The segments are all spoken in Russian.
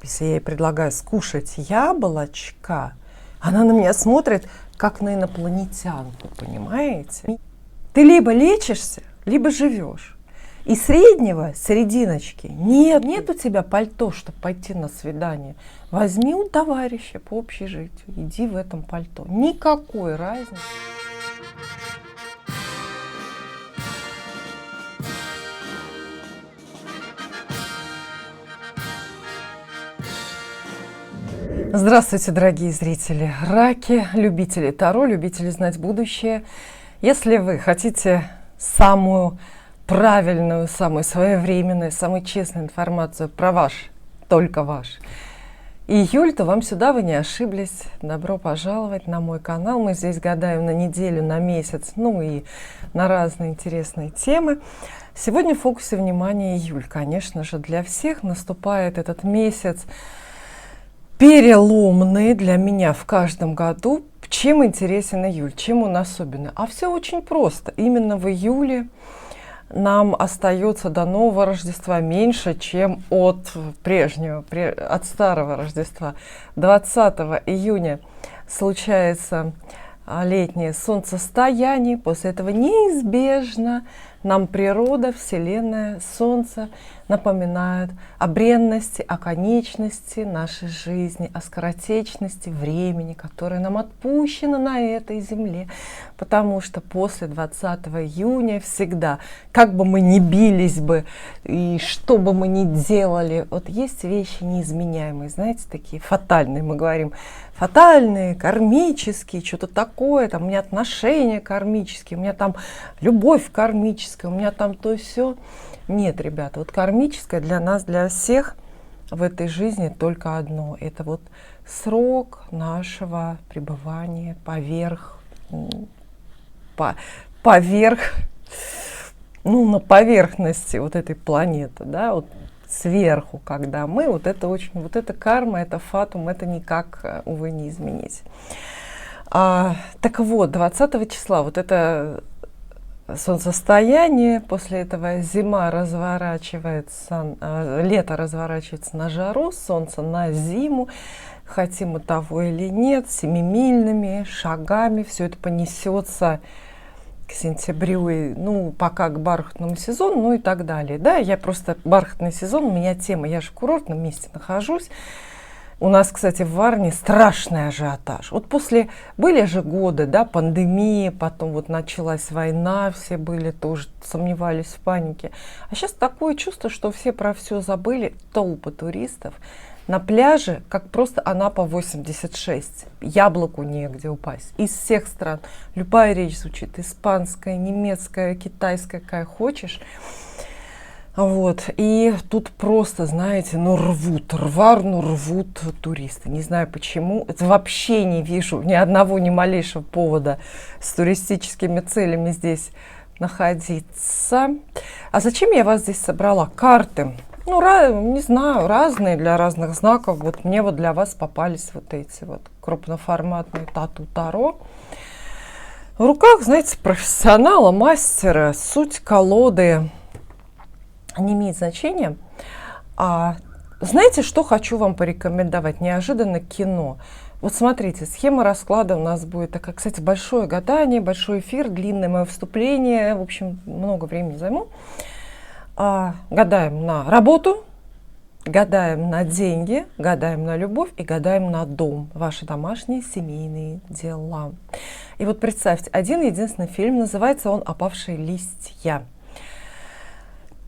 Если я ей предлагаю скушать яблочко, она на меня смотрит, как на инопланетянку, понимаете? Ты либо лечишься, либо живешь. И среднего, серединочки, нет у тебя пальто, чтобы пойти на свидание. Возьми у товарища по общежитию, иди в этом пальто. Никакой разницы. Здравствуйте, дорогие зрители, раки, любители Таро, любители знать будущее. Если вы хотите самую правильную, самую своевременную, самую честную информацию про ваш, только ваш июль, то вам сюда вы не ошиблись. Добро пожаловать на мой канал. Мы здесь гадаем на неделю, на месяц, ну и на разные интересные темы. Сегодня в фокусе внимания июль. Конечно же, для всех наступает этот месяц переломный для меня в каждом году. Чем интересен июль, чем он особенный? А все очень просто. Именно в июле нам остается до нового Рождества меньше, чем от прежнего, от старого Рождества. 20 июня случается летнее солнцестояние. После этого неизбежно нам природа, Вселенная, Солнце напоминают о бренности, о конечности нашей жизни, о скоротечности времени, которое нам отпущено на этой земле. Потому что после 20 июня всегда, как бы мы ни бились бы и что бы мы ни делали, вот есть вещи неизменяемые, знаете, такие фатальные, мы говорим, фатальные, кармические, что-то такое, там у меня отношения кармические, у меня там любовь кармическая, у меня там то и все. Нет, ребята, вот кармическое для нас, для всех в этой жизни только одно. Это вот срок нашего пребывания на поверхности вот этой планеты, да, вот сверху, когда мы, вот это карма, это фатум, это никак, увы, не изменить. Так вот, 20 числа, вот это солнцестояние, после этого зима разворачивается, лето разворачивается на жару, солнце на зиму, хотим мы того или нет, семимильными шагами все это понесется к сентябрю, ну, пока к бархатному сезону, ну и так далее. Да, я просто бархатный сезон, у меня тема, я же в курортном месте нахожусь. У нас, кстати, в Варне страшный ажиотаж. Вот были же годы, да, пандемии, потом вот началась война, все были тоже, сомневались в панике. А сейчас такое чувство, что все про все забыли, толпы туристов. На пляже, как просто Анапа 86, яблоку негде упасть. Из всех стран. Любая речь звучит, испанская, немецкая, китайская, какая хочешь. Вот, и тут просто, знаете, рвут туристы. Не знаю почему. Это вообще не вижу ни одного, ни малейшего повода с туристическими целями здесь находиться. А зачем я вас здесь собрала? Карты. Ну, не знаю, разные для разных знаков. Вот мне вот для вас попались вот эти вот крупноформатные тату-таро. В руках, знаете, профессионала, мастера, суть колоды не имеет значения. Знаете, что хочу вам порекомендовать? Неожиданно кино. Вот смотрите, схема расклада у нас будет такая, кстати, большое гадание, большой эфир, длинное мое вступление. В общем, много времени займу. Гадаем на работу, гадаем на деньги, гадаем на любовь и гадаем на дом. Ваши домашние семейные дела. И вот представьте, один единственный фильм, называется он «Опавшие листья».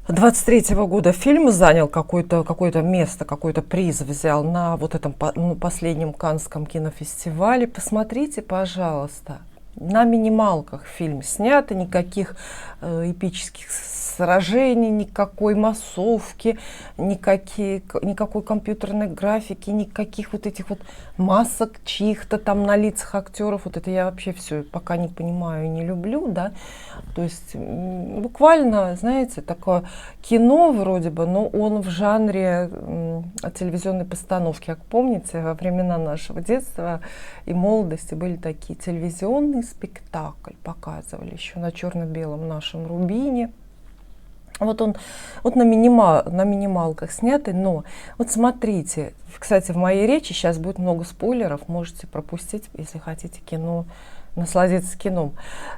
23-го года фильм занял какое-то место, какой-то приз взял на вот этом последнем Каннском кинофестивале. Посмотрите, пожалуйста. На минималках фильм снят, никаких эпических сражений, никакой массовки, никакой компьютерной графики, никаких вот этих вот масок чьих-то там на лицах актеров. Вот это я вообще все пока не понимаю и не люблю, да. То есть буквально, знаете, такое кино вроде бы, но он в жанре телевизионной постановки. Как помните, во времена нашего детства и молодости были такие телевизионные спектакли, показывали еще на черно-белом нашем Рубине. Вот он вот на минималках снятый, но вот смотрите, кстати, в моей речи сейчас будет много спойлеров, можете пропустить, если хотите кино, насладиться кином.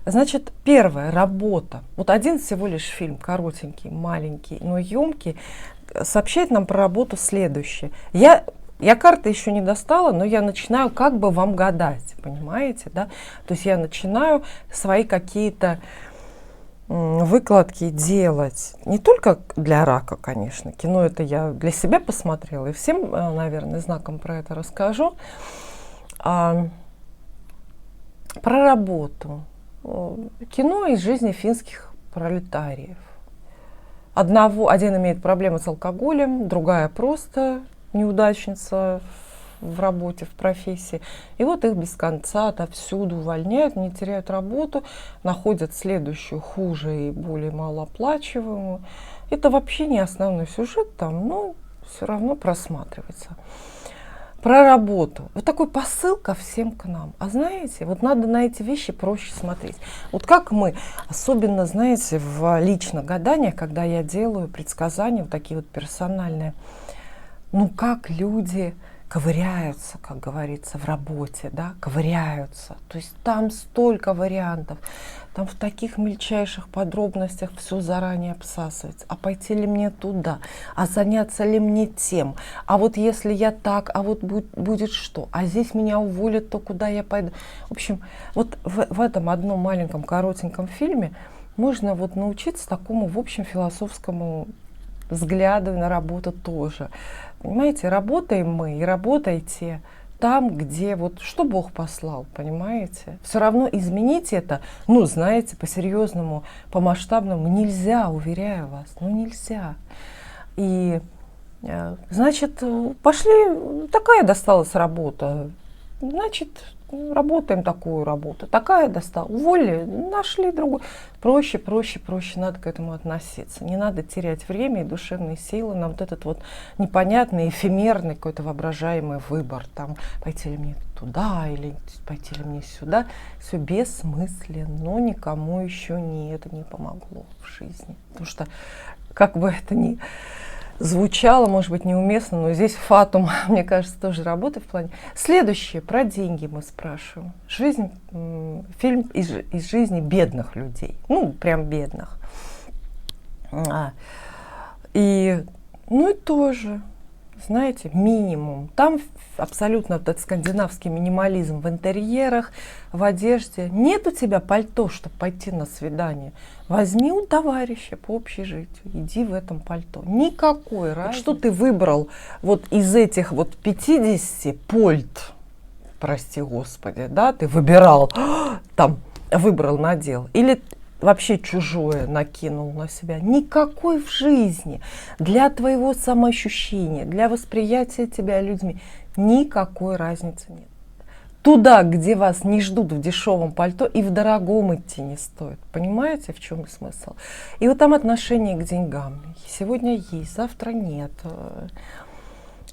Значит, первая работа, вот один всего лишь фильм, коротенький, маленький, но емкий, сообщает нам про работу следующее. Я карты еще не достала, но я начинаю как бы вам гадать, понимаете, да? То есть я начинаю свои какие-то выкладки делать не только для рака, конечно. Кино это я для себя посмотрела, и всем, наверное, знаком про это расскажу. Про работу. Кино из жизни финских пролетариев. Один имеет проблемы с алкоголем, другая просто неудачница в работе, в профессии. И вот их без конца отовсюду увольняют, не теряют работу, находят следующую, хуже и более малооплачиваемую. Это вообще не основной сюжет там, но все равно просматривается. Про работу. Вот такой посыл ко всем к нам. А знаете, вот надо на эти вещи проще смотреть. Вот как мы, особенно, знаете, в личных гаданиях, когда я делаю предсказания, вот такие вот персональные, ну как люди ковыряются, как говорится, в работе, да, ковыряются. То есть там столько вариантов, там в таких мельчайших подробностях все заранее обсасывается. А пойти ли мне туда? А заняться ли мне тем? А вот если я так, а вот будет что? А здесь меня уволят, то куда я пойду? В общем, вот в этом одном маленьком коротеньком фильме можно вот научиться такому, в общем, философскому взгляду на работу тоже. Понимаете, работаем мы и работайте там, где вот что Бог послал, понимаете? Все равно изменить это, ну, знаете, по-серьезному, по-масштабному нельзя, уверяю вас, ну нельзя. И, значит, пошли, такая досталась работа, значит, работаем такую работу, такая достала, уволили, нашли другую. Проще надо к этому относиться. Не надо терять время и душевные силы на вот этот вот непонятный, эфемерный какой-то воображаемый выбор. Там, пойти ли мне туда или пойти ли мне сюда. Все бессмысленно, никому еще это не помогло в жизни. Потому что, как бы это ни звучало, может быть, неуместно, но здесь фатум, мне кажется, тоже работает в плане. Следующее, про деньги мы спрашиваем. Жизнь, фильм из жизни бедных людей, ну, прям бедных. И, ну и тоже, знаете, минимум. Там абсолютно этот скандинавский минимализм в интерьерах, в одежде. Нет у тебя пальто, чтобы пойти на свидание. Возьми у товарища по общежитию, иди в этом пальто. Никакой разницы. Что ты выбрал вот из этих вот 50 польт, прости господи, да, ты выбирал, там, выбрал, надел. Или вообще чужое накинул на себя. Никакой в жизни для твоего самоощущения, для восприятия тебя людьми никакой разницы нет. Туда, где вас не ждут в дешевом пальто, и в дорогом идти не стоит. Понимаете, в чем смысл? И вот там отношение к деньгам. Сегодня есть, завтра нет.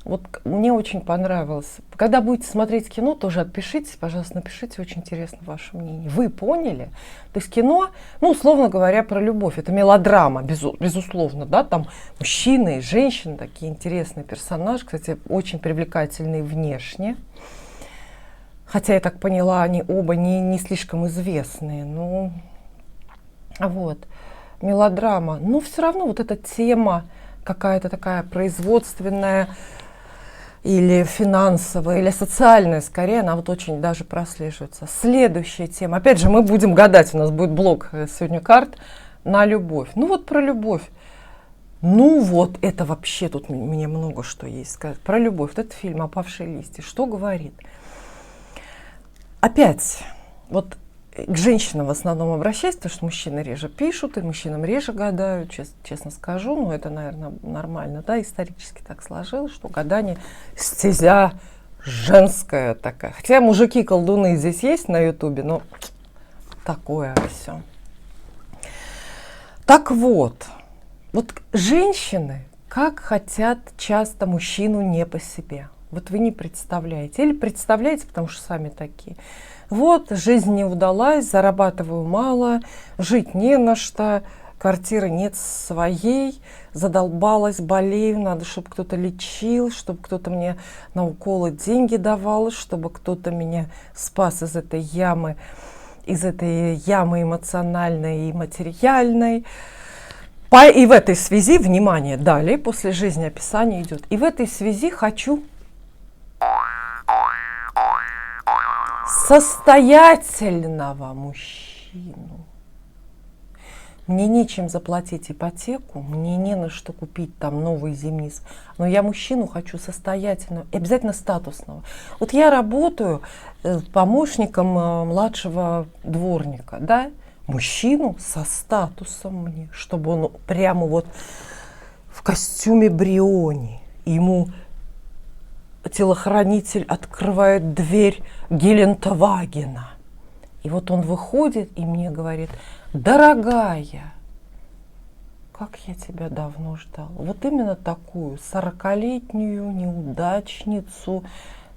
Вот мне очень понравилось. Когда будете смотреть кино, тоже отпишитесь, пожалуйста, напишите, очень интересно ваше мнение. Вы поняли? То есть кино, ну, условно говоря, про любовь. Это мелодрама, безусловно, да, там мужчины и женщины, такие интересные персонажи, кстати, очень привлекательные внешне. Хотя, я так поняла, они оба не слишком известные. Ну, вот, мелодрама. Но все равно вот эта тема какая-то такая производственная или финансовая, или социальная, скорее, она вот очень даже прослеживается. Следующая тема. Опять же, мы будем гадать, у нас будет блок сегодня карт на любовь. Ну вот про любовь. Ну вот, это вообще тут мне много что есть сказать. Про любовь. Вот этот фильм «Опавшие листья». Что говорит? Опять, вот к женщинам в основном обращаюсь, потому что мужчины реже пишут, и мужчинам реже гадают, честно скажу, но это, наверное, нормально, да, исторически так сложилось, что гадание стезя женская такая. Хотя мужики-колдуны здесь есть на ютубе, но такое все. Так вот женщины как хотят часто мужчину не по себе. Вот вы не представляете. Или представляете, потому что сами такие. Вот, жизнь не удалась, зарабатываю мало, жить не на что, квартиры нет своей, задолбалась, болею, надо, чтобы кто-то лечил, чтобы кто-то мне на уколы деньги давал, чтобы кто-то меня спас из этой ямы эмоциональной и материальной. И в этой связи, внимание, далее, после жизнеописания идет, и в этой связи хочу состоятельного мужчину. Мне нечем заплатить ипотеку, мне не на что купить там новый зимний, но я мужчину хочу состоятельного, и обязательно статусного. Вот я работаю помощником младшего дворника, да, мужчину со статусом мне, чтобы он прямо вот в костюме Бриони, ему телохранитель открывает дверь Гелендвагена. И вот он выходит и мне говорит: дорогая, как я тебя давно ждал. Вот именно такую 40-летнюю неудачницу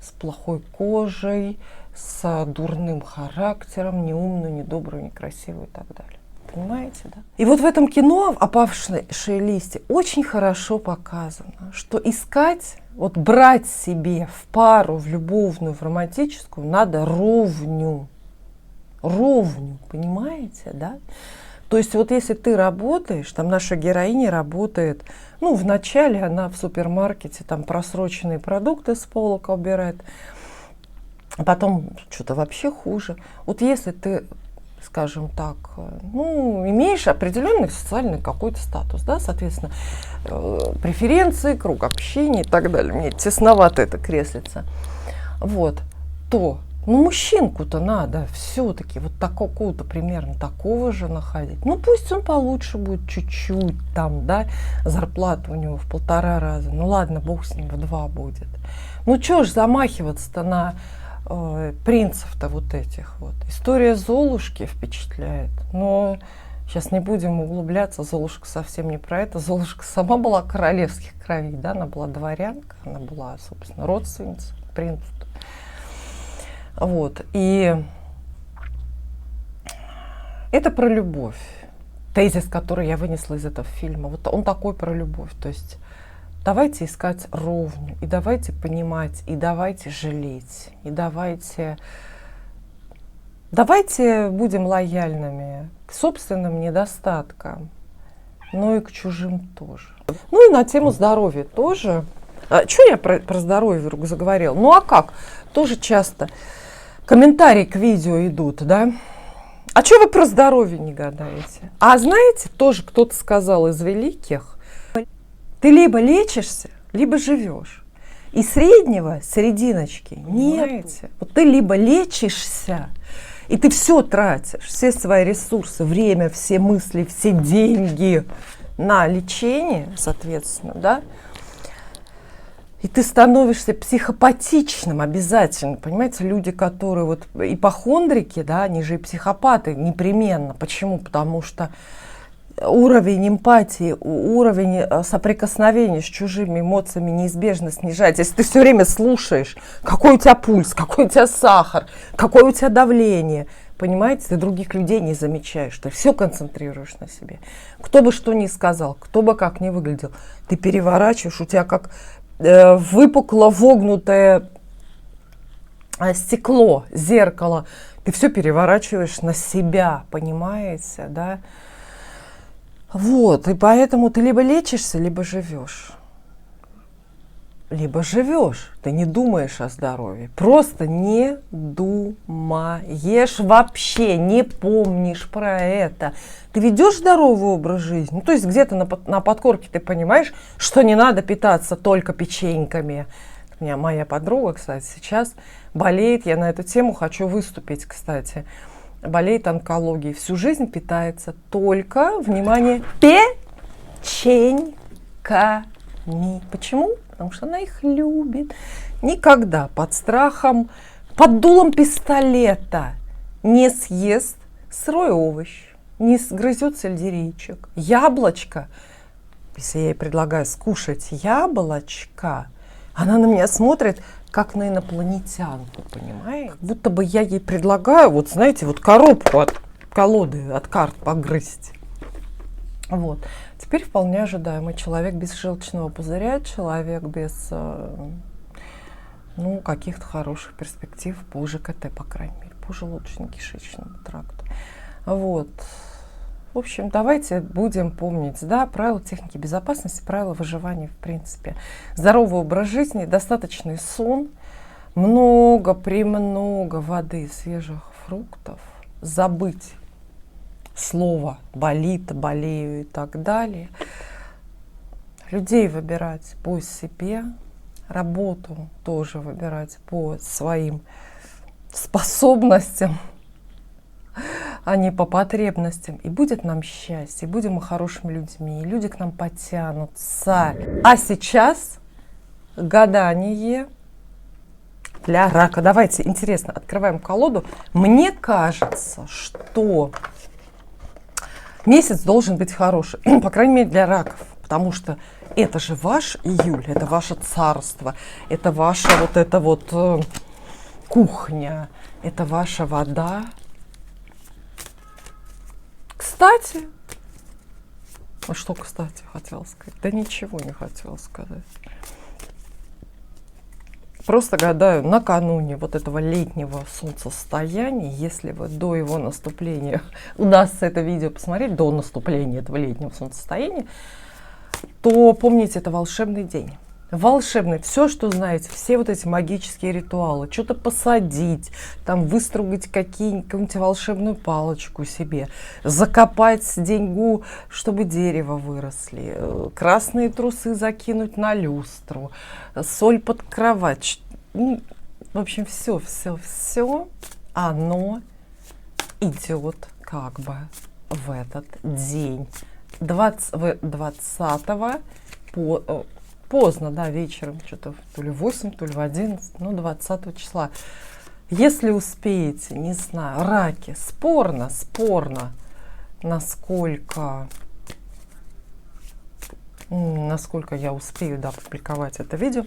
с плохой кожей, с дурным характером, неумную, недобрую, некрасивую и так далее. Понимаете, да? И вот в этом кино «Опавшие листья» очень хорошо показано, что искать, вот брать себе в пару, в любовную, в романтическую, надо ровню. Ровню, понимаете, да? То есть вот если ты работаешь, там наша героиня работает, ну, вначале она в супермаркете там просроченные продукты с полок убирает, а потом что-то вообще хуже. Вот если ты, скажем так, ну, имеешь определенный социальный какой-то статус, да, соответственно, преференции, круг общения и так далее, мне тесновато это креслица, вот, то, ну, мужчинку-то надо все-таки вот такого-то примерно такого же находить. Ну, пусть он получше будет чуть-чуть там, да, зарплата у него в 1,5 раза. Ну, ладно, бог с ним, в 2 будет. Ну, чё ж замахиваться-то на принцев-то вот этих вот. История Золушки впечатляет, но сейчас не будем углубляться, Золушка совсем не про это. Золушка сама была королевских кровей, да, она была дворянка, она была, собственно, родственница принца. Вот, и это про любовь. Тезис, который я вынесла из этого фильма, вот он такой про любовь. То есть давайте искать ровню, и давайте понимать, и давайте жалеть, и давайте будем лояльными к собственным недостаткам, но и к чужим тоже. Ну и на тему здоровья тоже. Чего я про здоровье вдруг заговорила? Ну а как? Тоже часто комментарии к видео идут, да? А что вы про здоровье не гадаете? А знаете, тоже кто-то сказал из великих, ты либо лечишься, либо живешь. И среднего, серединочки нет. Вот ты либо лечишься, и ты все тратишь, все свои ресурсы, время, все мысли, все деньги на лечение, соответственно, да? И ты становишься психопатичным обязательно. Понимаете, люди, которые вот ипохондрики, да, они же и психопаты непременно. Почему? Потому что уровень эмпатии, уровень соприкосновения с чужими эмоциями неизбежно снижается. Если ты все время слушаешь, какой у тебя пульс, какой у тебя сахар, какое у тебя давление, понимаете, ты других людей не замечаешь, ты все концентрируешь на себе. Кто бы что ни сказал, кто бы как ни выглядел, ты переворачиваешь, у тебя как выпукло вогнутое стекло, зеркало, ты все переворачиваешь на себя, понимаете, да? Вот, и поэтому ты либо лечишься, либо живешь. Либо живешь, ты не думаешь о здоровье, просто не думаешь вообще, не помнишь про это. Ты ведешь здоровый образ жизни, ну, то есть где-то на подкорке ты понимаешь, что не надо питаться только печеньками. У меня моя подруга, кстати, сейчас болеет, я на эту тему хочу выступить, кстати, болеет онкологией, всю жизнь питается только, внимание, печеньками. Почему? Потому что она их любит. Никогда под страхом, под дулом пистолета не съест сырой овощ, не сгрызет сельдерейчик. Яблочко, если я ей предлагаю скушать яблочко, она на меня смотрит, как на инопланетянку, понимаете? Как будто бы я ей предлагаю, вот знаете, вот коробку от колоды, от карт погрызть. Вот. Теперь вполне ожидаемый человек без желчного пузыря, человек без ну, каких-то хороших перспектив по ЖКТ, по крайней мере, по желудочно-кишечному тракту. Вот. В общем, давайте будем помнить, да, правила техники безопасности, правила выживания, в принципе. Здоровый образ жизни, достаточный сон, премного воды, свежих фруктов, забыть слово болит, болею и так далее. Людей выбирать по себе, работу тоже выбирать по своим способностям, а не по потребностям. И будет нам счастье, и будем мы хорошими людьми, и люди к нам потянутся. А сейчас гадание для рака. Давайте, интересно, открываем колоду. Мне кажется, что месяц должен быть хороший, по крайней мере для раков, потому что это же ваш июль, это ваше царство, это ваша вот эта вот кухня, это ваша вода. Кстати, а что, кстати, хотела сказать? Да ничего не хотела сказать. Просто гадаю, накануне вот этого летнего солнцестояния, если вы до его наступления, удастся это видео посмотреть, до наступления этого летнего солнцестояния, то помните, это волшебный день. Волшебный, все, что знаете, все вот эти магические ритуалы, что-то посадить, там выстругать какую-нибудь волшебную палочку себе, закопать деньгу, чтобы дерево выросли, красные трусы закинуть на люстру, соль под кровать. Ну, в общем, все оно идет как бы в этот день. 20 поздно, да, вечером, что-то то ли в 8, то ли в 11, ну, 20 числа. Если успеете, не знаю, раки, спорно, насколько я успею, да, публиковать это видео.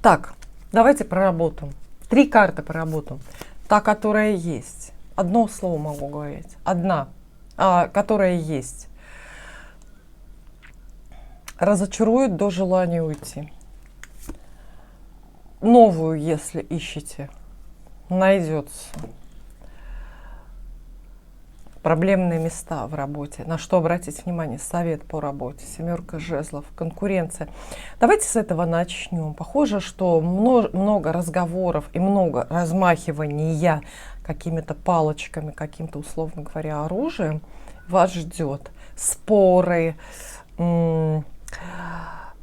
Так, давайте проработаем. 3 карты проработаем. Та, которая есть. Одно слово могу говорить. Одна, которая есть. Разочарует до желания уйти. Новую, если ищете, найдется. Проблемные места в работе. На что обратить внимание? Совет по работе. 7 жезлов. Конкуренция. Давайте с этого начнем. Похоже, что много разговоров и много размахивания какими-то палочками, каким-то, условно говоря, оружием вас ждет. Споры,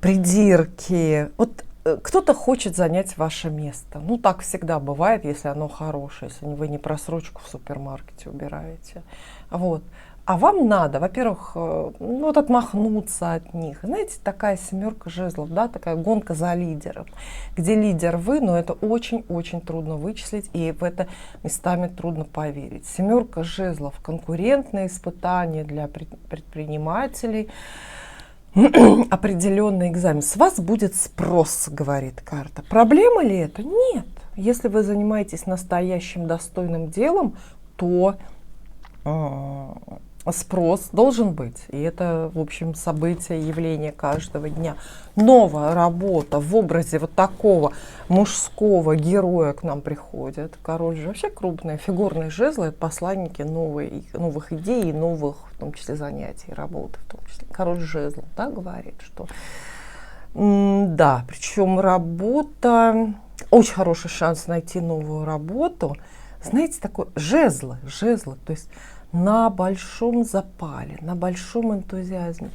придирки. Вот кто-то хочет занять ваше место. Ну, так всегда бывает, если оно хорошее, если вы не просрочку в супермаркете убираете. Вот. А вам надо, во-первых, вот отмахнуться от них. Знаете, такая 7 жезлов, да, такая гонка за лидером, где лидер вы, но это очень-очень трудно вычислить, и в это местами трудно поверить. 7 жезлов, конкурентные испытания для предпринимателей, определенный экзамен. С вас будет спрос, говорит карта. Проблема ли это? Нет. Если вы занимаетесь настоящим достойным делом, то спрос должен быть. И это, в общем, событие, явление каждого дня. Новая работа в образе вот такого мужского героя к нам приходит. Король же вообще крупные фигурные жезлы, это посланники новых идей, новых, в том числе, занятий, работы, в том числе. Король жезлов, да, говорит, что да, причем работа, очень хороший шанс найти новую работу. Знаете, такое жезлы, то есть на большом запале, на большом энтузиазме.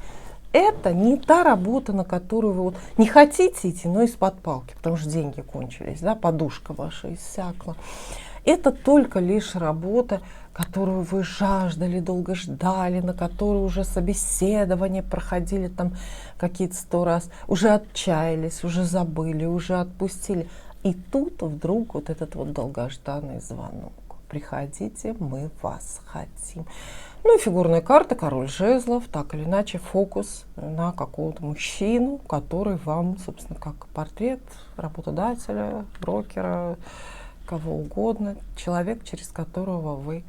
Это не та работа, на которую вы вот не хотите идти, но из-под палки, потому что деньги кончились, да, подушка ваша иссякла. Это только лишь работа, которую вы жаждали, долго ждали, на которую уже собеседования проходили там какие-то 100 раз, уже отчаялись, уже забыли, уже отпустили. И тут вдруг вот этот вот долгожданный звонок. Приходите, мы вас хотим. Ну и фигурная карта, король жезлов, так или иначе фокус на какого-то мужчину, который вам, собственно, как портрет работодателя, брокера, кого угодно, человек, через которого вы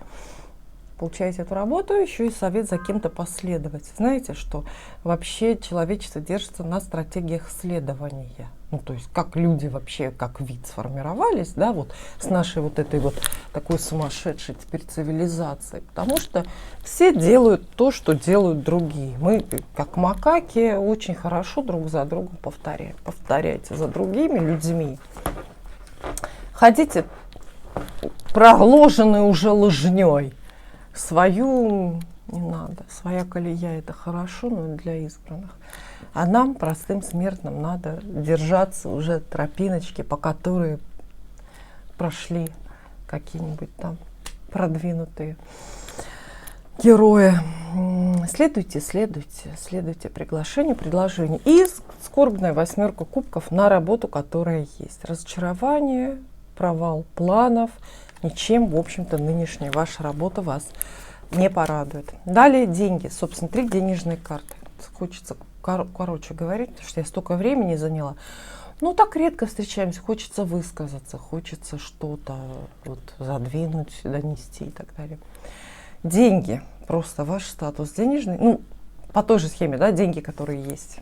получаете эту работу, еще и совет за кем-то последовать. Знаете, что вообще человечество держится на стратегиях следования. Ну, то есть, как люди вообще, как вид сформировались, да, вот с нашей вот этой вот такой сумасшедшей теперь цивилизацией. Потому что все делают то, что делают другие. Мы, как макаки, очень хорошо друг за другом повторяем. Повторяйте за другими людьми. Хотите проложенной уже лыжней. Свою не надо. Своя колея — это хорошо, но для избранных. А нам, простым смертным, надо держаться уже тропиночки, по которой прошли какие-нибудь там продвинутые герои. Следуйте, следуйте, следуйте приглашению, предложению. И скорбная 8 кубков на работу, которая есть. Разочарование, провал планов. Ничем, в общем-то, нынешняя ваша работа вас не порадует. Далее деньги. Собственно, 3 денежные карты. Хочется короче говорить, потому что я столько времени заняла. Ну, так редко встречаемся. Хочется высказаться, хочется что-то вот задвинуть, донести и так далее. Деньги. Просто ваш статус денежный. Ну, по той же схеме, да, деньги, которые есть.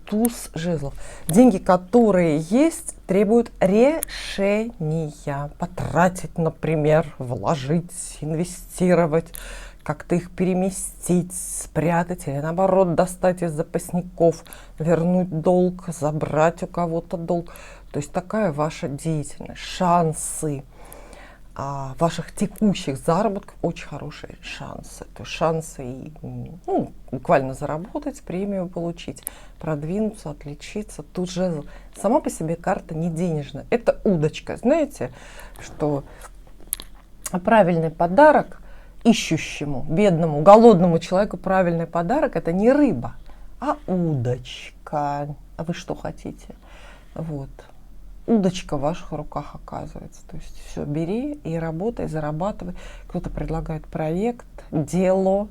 Туз жезлов. Деньги, которые есть, требуют решения. Потратить, например, вложить, инвестировать, как-то их переместить, спрятать или наоборот достать из запасников, вернуть долг, забрать у кого-то долг. То есть такая ваша деятельность, шансы. Ваших текущих заработков очень хорошие шансы. То есть шансы и, ну, буквально заработать, премию получить, продвинуться, отличиться. Тут же сама по себе карта не денежная. Это удочка. Знаете, что правильный подарок ищущему, бедному, голодному человеку правильный подарок — это не рыба, а удочка. А вы что хотите? Вот. Удочка в ваших руках оказывается. То есть все, бери и работай, зарабатывай. Кто-то предлагает проект, дело,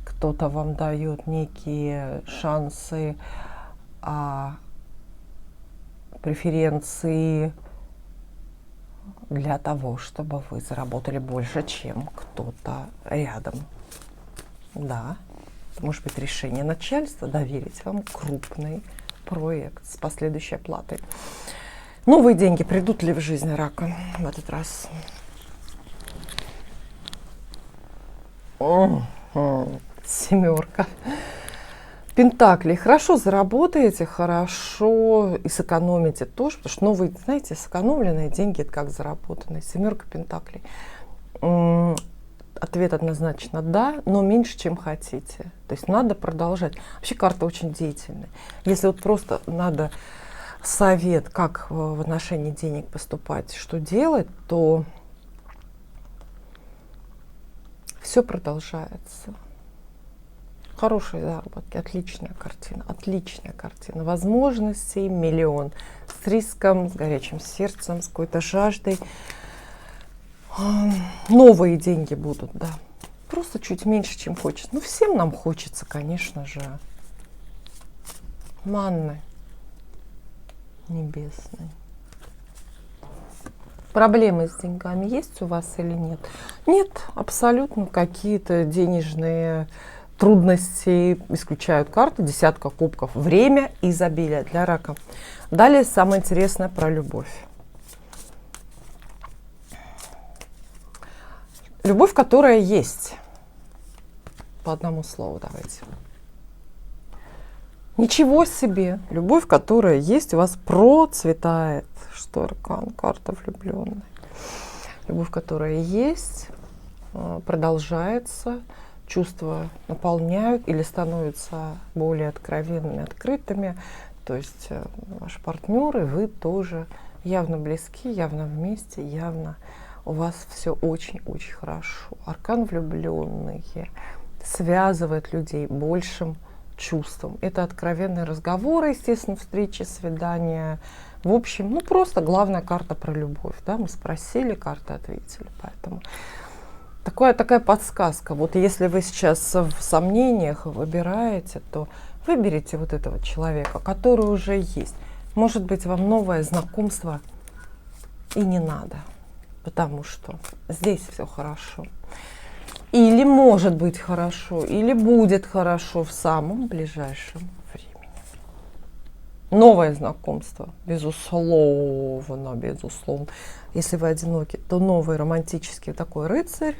кто-то вам дает некие шансы, преференции для того, чтобы вы заработали больше, чем кто-то рядом. Да, может быть, решение начальства доверить вам крупный проект с последующей оплатой. Новые деньги придут ли в жизнь рака в этот раз? Семерка пентаклей. Хорошо заработаете, хорошо и сэкономите тоже, потому что новые, знаете, сэкономленные деньги — это как заработанные. Семерка пентаклей. Ответ однозначно да, но меньше, чем хотите. То есть надо продолжать. Вообще карта очень деятельная. Если вот просто надо совет, как в отношении денег поступать, что делать, то все продолжается. Хорошие заработки, отличная картина, отличная картина. Возможностей миллион. С риском, с горячим сердцем, с какой-то жаждой. Новые деньги будут, да. Просто чуть меньше, чем хочется. Ну, всем нам хочется, конечно же, манны небесной. Проблемы с деньгами есть у вас или нет? Нет, абсолютно. Какие-то денежные трудности исключают карты. 10 кубков. Время изобилия для рака. Далее самое интересное про любовь. Любовь, которая есть. По одному слову давайте. Ничего себе! Любовь, которая есть, у вас процветает. Что аркан? Карта влюбленной. Любовь, которая есть, продолжается. Чувства наполняют или становятся более откровенными, открытыми. То есть ваш партнер и вы тоже явно близки, явно вместе, явно у вас все очень-очень хорошо. Аркан влюбленные связывает людей большим чувством. Это откровенные разговоры, естественно, встречи, свидания. В общем, ну просто главная карта про любовь. Да? Мы спросили, карты ответили. Поэтому такая подсказка. Вот если вы сейчас в сомнениях выбираете, то выберите вот этого человека, который уже есть. Может быть, вам новое знакомство и не надо. потому что здесь все хорошо. Или может быть хорошо, или будет хорошо в самом ближайшем времени. Новое знакомство, безусловно, безусловно. Если вы одиноки, то новый романтический такой рыцарь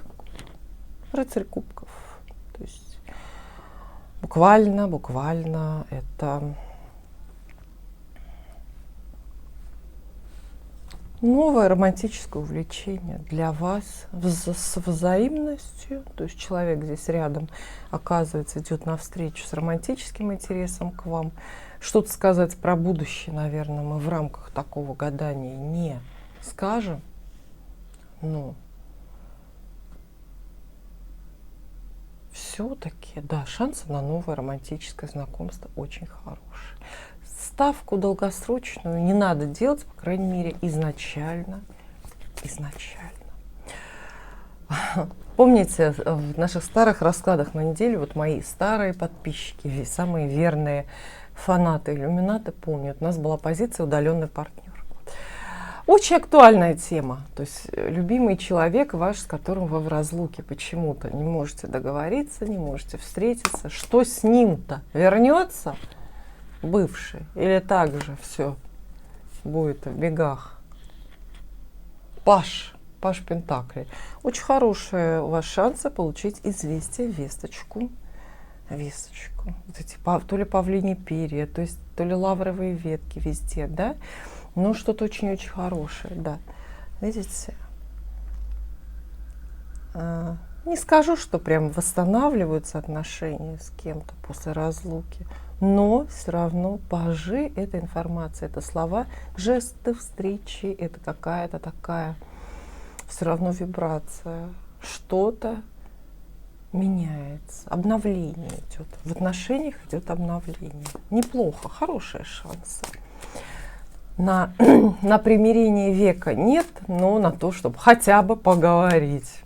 кубков. То есть буквально это новое романтическое увлечение для вас с взаимностью. То есть человек здесь рядом, оказывается, идет навстречу с романтическим интересом к вам. Что-то сказать про будущее, наверное, мы в рамках такого гадания не скажем. Но все-таки, да, шансы на новое романтическое знакомство очень хорошие. Ставку долгосрочную не надо делать, по крайней мере, изначально. Помните, в наших старых раскладах на неделю, вот мои старые подписчики, самые верные фанаты иллюминаты помнят, у нас была позиция «удаленный партнер». Очень актуальная тема. То есть любимый человек ваш, с которым вы в разлуке почему-то не можете договориться, не можете встретиться. Что с ним-то? Вернется бывший? Или так же все будет в бегах? Паш Пентаклей. Очень хорошие у вас шансы получить известие, весточку. Вот эти, то ли павлиньи перья, то есть то ли лавровые ветки везде, да? Ну, что-то очень-очень хорошее, да. Видите? Не скажу, что прям восстанавливаются отношения с кем-то после разлуки, но все равно пажи — это информация, это слова, жесты встречи, это какая-то такая все равно вибрация. Что-то меняется, обновление идет. В отношениях идет обновление. Неплохо, хорошие шансы. На примирение века нет, но на то, чтобы хотя бы поговорить.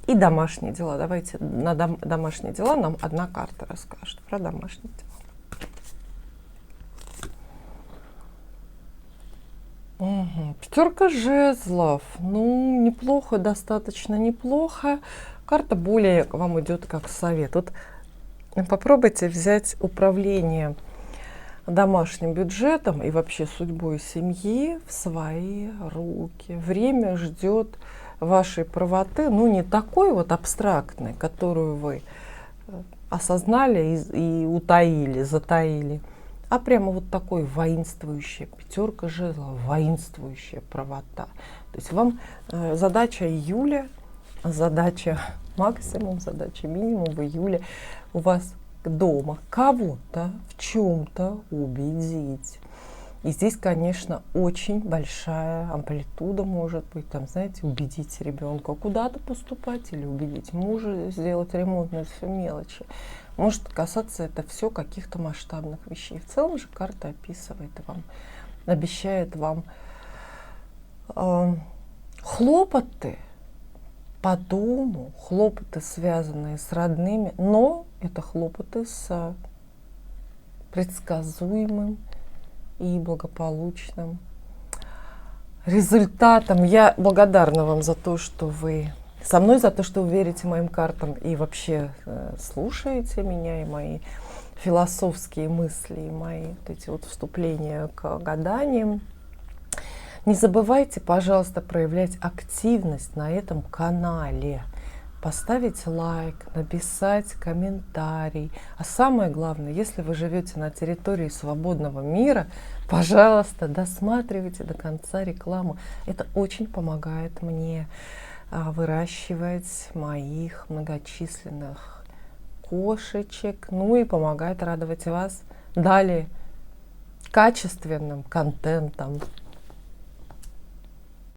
И домашние дела. Давайте на домашние дела нам одна карта расскажет про домашние дела. Пятерка жезлов. Ну, неплохо, достаточно неплохо. Карта более вам идет как совет. Вот попробуйте взять управление домашним бюджетом и вообще судьбой семьи в свои руки. Время ждет вашей правоты, ну не такой вот абстрактной, которую вы осознали и утаили, затаили, а прямо вот такой воинствующая пятерка жезлов, воинствующая правота. То есть вам задача июля, задача максимум, задача минимум в июле у вас дома кого-то в чем-то убедить. И здесь, конечно, очень большая амплитуда может быть. Там, знаете, убедить ребенка куда-то поступать или убедить мужа сделать ремонт, но это все мелочи. Может касаться это все каких-то масштабных вещей. В целом же карта описывает вам, обещает вам хлопоты по дому, хлопоты, связанные с родными, но это хлопоты с предсказуемым и благополучным результатом. Я благодарна вам за то, что вы со мной, за то, что вы верите моим картам и вообще слушаете меня, и мои философские мысли, и мои вот эти вот вступления к гаданиям. Не забывайте, пожалуйста, проявлять активность на этом канале. Поставить лайк, написать комментарий. А самое главное, если вы живете на территории свободного мира, пожалуйста, досматривайте до конца рекламу. Это очень помогает мне выращивать моих многочисленных кошечек, ну и помогает радовать вас далее качественным контентом.